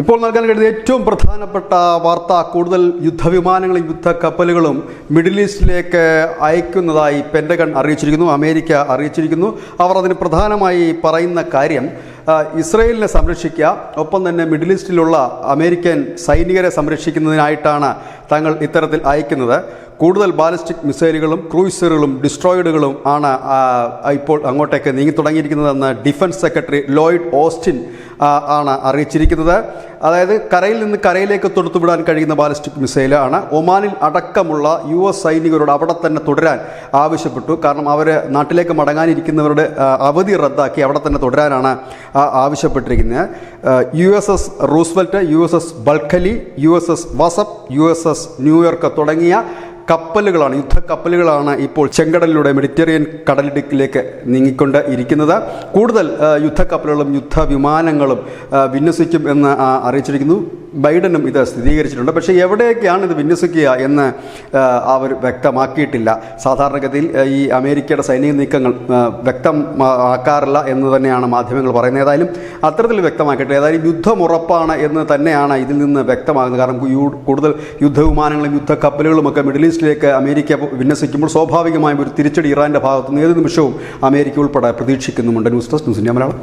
ഇപ്പോൾ നൽകാൻ കഴിയുന്ന ഏറ്റവും പ്രധാനപ്പെട്ട വാർത്ത കൂടുതൽ യുദ്ധവിമാനങ്ങളും യുദ്ധക്കപ്പലുകളും മിഡിൽ ഈസ്റ്റിലേക്ക് അയക്കുന്നതായി പെൻറ്റഗൺ അറിയിച്ചിരിക്കുന്നു, അമേരിക്ക അറിയിച്ചിരിക്കുന്നു. അവർ അതിന് പ്രധാനമായി പറയുന്ന കാര്യം ഇസ്രയേലിനെ സംരക്ഷിക്കുക, ഒപ്പം തന്നെ മിഡിൽ ഈസ്റ്റിലുള്ള അമേരിക്കൻ സൈനികരെ സംരക്ഷിക്കുന്നതിനായിട്ടാണ് തങ്ങൾ ഇത്തരത്തിൽ അയക്കുന്നത്. കൂടുതൽ ബാലിസ്റ്റിക് മിസൈലുകളും ക്രൂയിസറുകളും ഡിസ്ട്രോയിഡുകളും ആണ് ഇപ്പോൾ അങ്ങോട്ടേക്ക് നീങ്ങി തുടങ്ങിയിരിക്കുന്നതെന്ന് ഡിഫൻസ് സെക്രട്ടറി ലോയിഡ് ഓസ്റ്റിൻ ആണ് അറിയിച്ചിരിക്കുന്നത്. അതായത് കരയിൽ നിന്ന് കരയിലേക്ക് തൊടുത്തുവിടാൻ കഴിയുന്ന ബാലിസ്റ്റിക് മിസൈലാണ്. ഒമാനിൽ അടക്കമുള്ള US സൈനികരോട് അവിടെ തന്നെ തുടരാൻ ആവശ്യപ്പെട്ടു. കാരണം അവർ നാട്ടിലേക്ക് മടങ്ങാനിരിക്കുന്നവരുടെ അവധി റദ്ദാക്കി അവിടെ തന്നെ തുടരാനാണ് ആവശ്യപ്പെട്ടിരിക്കുന്നത്. USS Roosevelt, USS ബൾഖലി, USS വസപ്പ്, USS New York തുടങ്ങിയ കപ്പലുകളാണ്, യുദ്ധക്കപ്പലുകളാണ് ഇപ്പോൾ ചെങ്കടലിലൂടെ മെഡിറ്ററേനിയൻ കടലിടുക്കിലേക്ക് നീങ്ങിക്കൊണ്ട് ഇരിക്കുന്നത്. കൂടുതൽ യുദ്ധക്കപ്പലുകളും യുദ്ധവിമാനങ്ങളും വിന്യസിക്കും എന്ന് അറിയിച്ചിരിക്കുന്നു. ബൈഡനും ഇത് സ്ഥിരീകരിച്ചിട്ടുണ്ട്. പക്ഷേ എവിടെയൊക്കെയാണ് ഇത് വിന്യസിക്കുക എന്ന് അവർ വ്യക്തമാക്കിയിട്ടില്ല. സാധാരണഗതിയിൽ ഈ അമേരിക്കയുടെ സൈനിക നീക്കങ്ങൾ വ്യക്തമാക്കാറില്ല എന്ന് തന്നെയാണ് മാധ്യമങ്ങൾ പറയുന്നത്. ഏതായാലും അത്തരത്തിൽ വ്യക്തമാക്കിയിട്ടില്ല. ഏതായാലും യുദ്ധം ഉറപ്പാണ് എന്ന് തന്നെയാണ് ഇതിൽ നിന്ന് വ്യക്തമാകുന്നത്. കാരണം കൂടുതൽ യുദ്ധവിമാനങ്ങളും യുദ്ധക്കപ്പലുകളുമൊക്കെ മിഡിൽ ഈസ്റ്റിലേക്ക് അമേരിക്ക വിന്യസിക്കുമ്പോൾ സ്വാഭാവികമായും ഒരു തിരിച്ചടി ഇറാൻ്റെ ഭാഗത്തുനിന്ന് ഏത് നിമിഷവും അമേരിക്ക ഉൾപ്പെടെ പ്രതീക്ഷിക്കുന്നുമുണ്ട്. News desk news India Malayalam.